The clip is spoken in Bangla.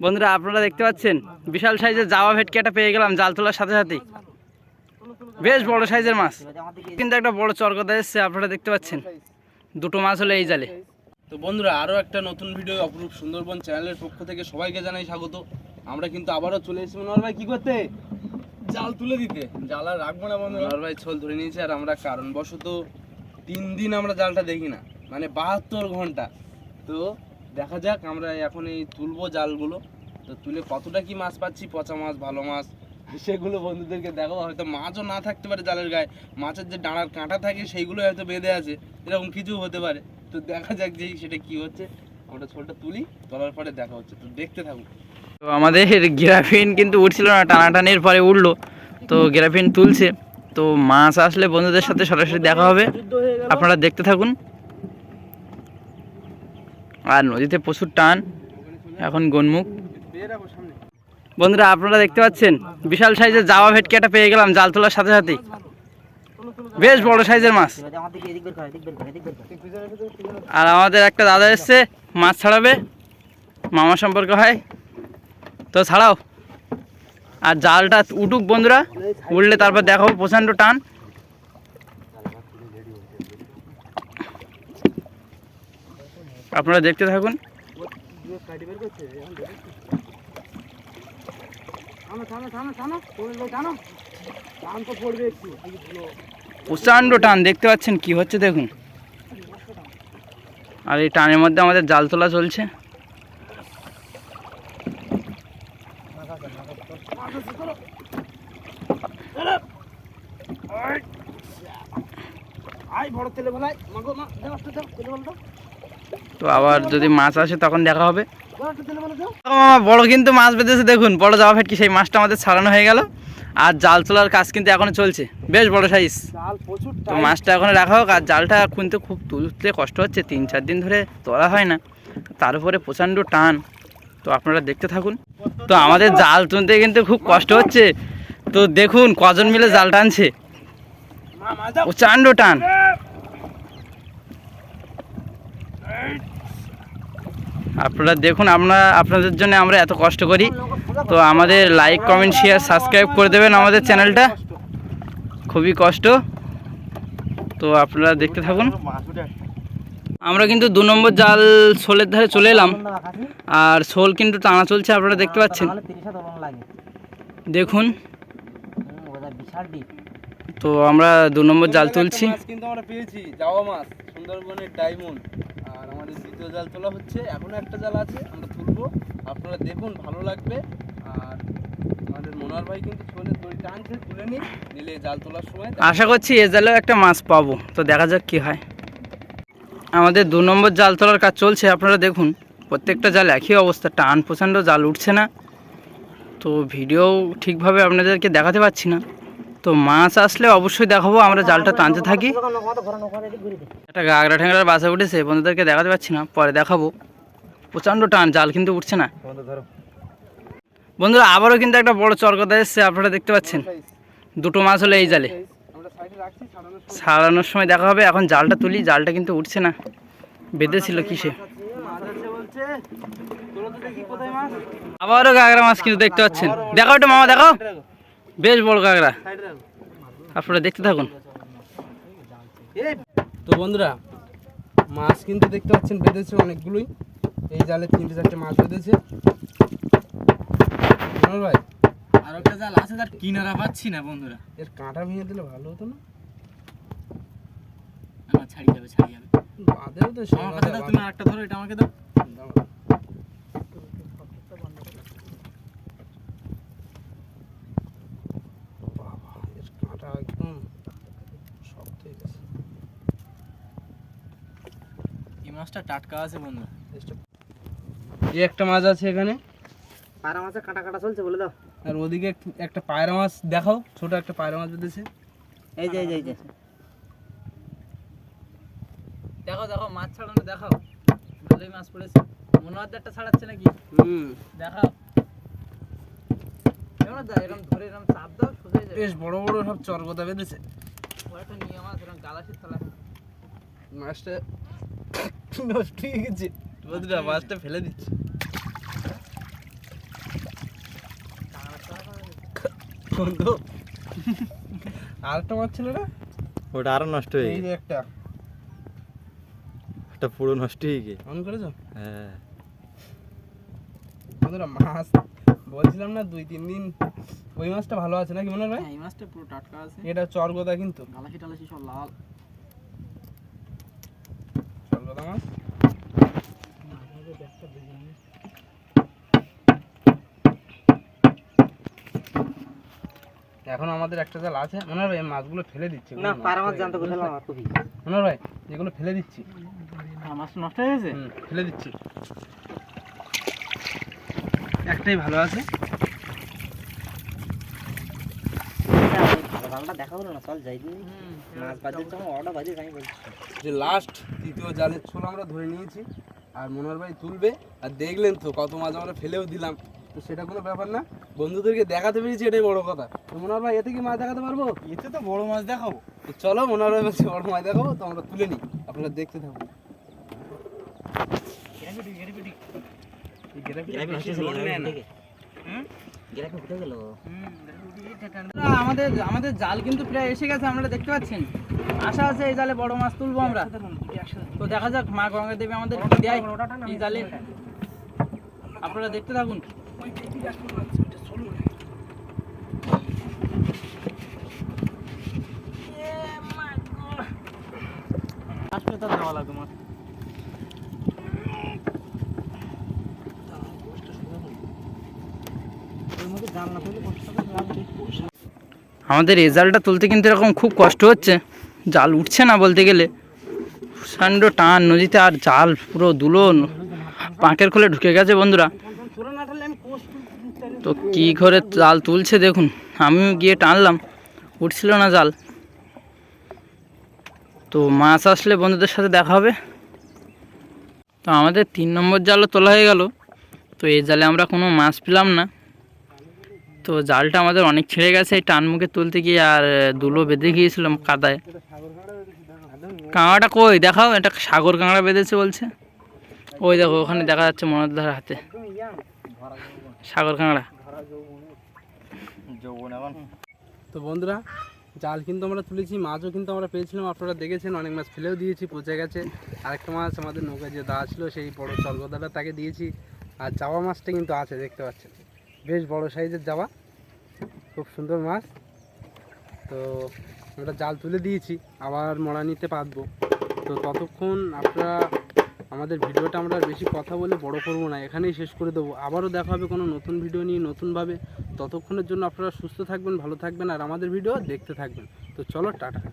বন্ধুরা আপনারা দেখতে পাচ্ছেন বিশাল সাইজের জাওয়া ভেটকি একটা পেয়ে গেলাম জাল তোলার সাথে সাথেই। বেশ বড় সাইজের মাছ, কিন্তু একটা বড় চরকদা এসছে আপনারা দেখতে পাচ্ছেন। দুটো মাছ হলো এই জালে। তো বন্ধুরা আরও একটা নতুন ভিডিও অপরূপ সুন্দরবন চ্যানেলের পক্ষ থেকে সবাইকে জানাই স্বাগত। আমরা কিন্তু আবারও চলে এসেছি মনোহর ভাই কি করতে, জাল তুলে দিতে। জাল আর রাখবো না বন্ধু, মনোহর ভাই ছোল ধরে নিয়েছে আর আমরা কারণবশত 3 দিন আমরা জালটা দেখি না, মানে 72 ঘন্টা। তো দেখা যাক আমরা এখন এই তুলবো জালগুলো, তো তুলে কতটা কি মাছ পাচ্ছি, পচা মাছ ভালো মাছ সেগুলো বন্ধুদেরকে দেখাবো। হয়তো মাছও না থাকতে পারে জালের গায়ে, মাছের যে ডাঁড়ার কাঁটা থাকে সেইগুলো হয়তো বেঁধে আছে, এরকম কিছু হতে পারে। তো দেখা যাক যে সেটা কি হচ্ছে। আমরা ছোলটা তুলি, তোলার পরে দেখা হচ্ছে, তো দেখতে থাকুন। তো আমাদের গ্রাফিন কিন্তু উঠছিল না, টানাটানির পরে উঠলো। তো গ্রাফিন তুলছে, তো মাছ আসলে বন্ধুদের সাথে সরাসরি দেখা হবে, আপনারা দেখতে থাকুন। আর নদীতে প্রচুর টান, এখন গনমুখ। বন্ধুরা আপনারা দেখতে পাচ্ছেন বিশাল সাইজের জাওয়া ভেটকি একটা পেয়ে গেলাম জাল তোলার সাথে সাথেই। বেশ বড় সাইজের মাছ। আর আমাদের একটা দাদা এসছে মাছ ছাড়াবে, মামা সম্পর্ক হয়, তো ছাড়াও। আর জালটা উঠুক বন্ধুরা, উঠলে তারপর দেখাবো প্রচণ্ড টান। আপনারা দেখতে থাকুন। প্রচণ্ড টান দেখতে পাচ্ছেন কি হচ্ছে দেখুন। আর এই টানের মধ্যে আমাদের জাল তোলা চলছে। তো আবার যদি মাছ আসে তখন দেখা হবে। বড় কিন্তু মাছ বেঁধেছে দেখুন, বড় জাওয়া ভেটকি, সেই মাছটা আমাদের ছাড়ানো হয়ে গেল। আর জাল তোলার কাজ কিন্তু এখনো চলছে, বেশ বড় সাইজ। তো মাছটা এখন রাখা হোক। আর জালটা কিন্তু খুব তুলতে কষ্ট হচ্ছে, 3-4 দিন ধরে তোলা হয় না, তার উপরে প্রচণ্ড টান। তো আপনারা দেখতে থাকুন। তো আমাদের জাল তুলতে কিন্তু খুব কষ্ট হচ্ছে। তো দেখুন কজন মিলে জাল টানছে, প্রচণ্ড টান। আপনারা দেখুন, আপনাদের জন্য আমরা এত কষ্ট করি। তো আমাদের লাইক কমেন্ট শেয়ার সাবস্ক্রাইব করে দেবেন আমাদের চ্যানেলটা, খুবই কষ্ট। তো আপনারা দেখতে থাকুন। আমরা কিন্তু 2 নম্বর জাল শোলের ধারে চলে এলাম, আর শোল কিন্তু টানা চলছে, আপনারা দেখতে পাচ্ছেন দেখুন। তো আমরা 2 নম্বর জাল তুলছি। কিন্তু আমরা পেয়েছি জাওয়া মাছ, সুন্দরবনের ডায়মন্ড। আর আমাদের দ্বিতীয় জাল তোলা হচ্ছে, এখনো একটা জাল আছে, আমরা তুলবো, আপনারা দেখুন, ভালো লাগবে। আর আমাদের মনোহর ভাই কিন্তু ছোলের দড়ি টানছে, তুলে নিলে জাল তোলার সময় আশা করছি এ জালেও একটা মাছ পাবো। তো দেখা যাক কি হয়। আমাদের 2 নম্বর জাল তোলার কাজ চলছে, আপনারা দেখুন প্রত্যেকটা জাল একই অবস্থা, টান প্রচণ্ড, জাল উঠছে না। তো ভিডিও ঠিকভাবে আপনাদেরকে দেখাতে পারছি না। তো মাছ আসলে অবশ্যই দেখাবো, আমরা জালটা টানতে থাকি। একটা গাগরা ঠ্যাংরার বাসা উঠেছে, বন্ধুদেরকে দেখাতে পারছি না, পরে দেখাবো। প্রচণ্ড টান, জাল কিন্তু উঠছে না। বন্ধুরা আবারও কিন্তু একটা বড় চরকদা এসছে, আপনারা দেখতে পাচ্ছেন। দুটো মাছ হলো এই জালে, ছাড়ানোর সময় দেখা হবে। এখন জালটা তুলি, জালটা কিন্তু উঠছে না, বেঁধেছিল কিসে। আবারও গাগরা মাছ কিন্তু দেখতে পাচ্ছেন, দেখাও একটু মামা, দেখাও, বেশ বড় গাগরা, আপনারা দেখতে থাকুন। তো বন্ধুরা মাছ কিন্তু দেখতে পাচ্ছেন বেঁধেছে অনেকগুলোই, এই জালে 3-4টে মাছ বেঁধেছে। ভাই আর একটা জাল আছে, তার কিনারা পাচ্ছি না বন্ধুরা, এর কাঁটা ভেঙে দিলে ভালো হতো না। আমার ছাড়ি যাবে বাদেও তো তুমি আরেকটা ধরো, এটা আমাকে দাও। বাবা এর কাঁটা একদম শক্ত হয়ে গেছে। এই মাছটা টাটকা আছে বন্ধু। এই একটা মাছ আছে এখানে, পায়রা মাছের কাঁটা কাটা চলছে বলে দাও। আর ওদিকে একটা পায়রা মাছ দেখাও, ছোট একটা পায়রা মাছ বেঁধেছে। এই যে দেখো দেখো মাছ ছাড়ানো দেখাও, ভালোই মাছ পড়েছে। মনোহরদারটা ছাড়াচ্ছে নাকি? দেখাও, এরকম ধরে এরকম চাপ দাও, সোজা হয়ে যাবে। বেশ বড় বড় সব চরগদা বেঁধেছে। একটা নিয়ে মাছ এরকম গালাসির তলা, মাছটা নষ্ট হয়ে গেছে বন্ধুরা, মাছটা ফেলে দিচ্ছে। বন্ধু আর একটা মাছ ছিল না, ওটা আরো নষ্ট হয়ে এই গেছে, যে একটা ওটা পুরো নষ্ট হয়ে গেছে। অন করেছো হ্যাঁ বন্ধুরা? মাছ বলছিলাম না 2-3 দিন, ওই মাছটা ভালো আছে নাকি মনে হয়? এই মাছটা পুরো টাটকা আছে, এটা চরগোদা কিন্তু, গালাসি টালাসি সব লাল। চরগোদা মাছ। এখন আমাদের একটা জাল আছে মনে হয়, এই মাছগুলো ফেলে দিচ্ছি না পারা মাছ জানতে কোথায় আমার কবি মনে হয়, এগুলো ফেলে দিচ্ছি। মাছ নষ্ট হয়ে গেছে। ফেলে দিচ্ছি, একটাই ভালো আছে। দেখা হলো না, চল যাই মাছ বাজে তো অর্ডার বাজে আমি বলছি। যে লাস্ট তৃতীয় জালের ছোল আমরা ধরে নিয়েছি, আর মনোহর ভাই তুলবে। আর দেখলেন তো কত মাছ আমরা ফেলেও দিলাম, তো সেটা কোনো ব্যাপার না, বন্ধুদেরকে দেখাতে পেরেছি, এটাই বড় কথা। তো মনোহর ভাই এতে কি মাছ দেখাতে পারবো? এতে তো বড় মাছ দেখাবো। তো চলো মনোহর ভাই বলছে বড় মাছ দেখাবো, তো আমরা তুলে নিই, আপনারা দেখতে থাকুন। আমাদের জাল কিন্তু প্রায় এসে গেছে, আমরা দেখতে পাচ্ছেন। আশা আছে এই জালে বড় মাছ তুলবো আমরা। তো দেখা যাক মা গঙ্গা দেবী আমাদের কি দেয় এই জালে, আপনারা দেখতে থাকুন। আমাদের এই জালটা তুলতে কিন্তু এরকম খুব কষ্ট হচ্ছে, জাল উঠছে না বলতে গেলে, সান্ড টান নদীতে, আর জাল পুরো দুলন পাঁকের খোলে ঢুকে গেছে বন্ধুরা। তো কি করে জাল তুলছে দেখুন, আমিও গিয়ে টানলাম, উঠছিল না জাল। তো মাছ আসলে বন্ধুদের সাথে দেখা হবে। তো আমাদের 3 নম্বর জালও তোলা হয়ে গেল। তো এই জালে আমরা কোনো মাছ পেলাম না। তো জালটা আমাদের অনেক ছেড়ে গেছে এই টান মুখে তুলতে গিয়ে, আর দুলো বেঁধে গিয়েছিলাম কাদায়। কাঁকড়াটা কই দেখাও, এটা সাগর কাঁকড়া বেঁধেছে বলছে, ওই দেখো ওখানে দেখা যাচ্ছে মনোদার হাতে সাগর কাঁকড়া। তো বন্ধুরা জাল কিন্তু আমরা তুলেছি, মাছও কিন্তু আমরা পেয়েছিলাম, আপনারা দেখেছেন, অনেক মাছ ফেলেও দিয়েছি, পচে গেছে। আরেকটা মাছ আমাদের নৌকায় যে দা ছিল সেই বড় চরগোদাটা তাকে দিয়েছি। আর জাবা মাছটা কিন্তু আছে, দেখতে পাচ্ছেন, বেশ বড় সাইজের জাবা, খুব সুন্দর মাছ। তো আমরা জাল তুলে দিয়েছি, আবার মরা নিতে পারবো। তো ততক্ষণ আপনারা আমাদের ভিডিওটা আমরা আর বেশি কথা বলে বড় করবো না, এখানেই শেষ করে দেবো। আবারও দেখা হবে কোনো নতুন ভিডিও নিয়ে নতুনভাবে। ততক্ষণের জন্য আপনারা সুস্থ থাকবেন, ভালো থাকবেন, আর আমাদের ভিডিও দেখতে থাকবেন। তো চলো টাটা।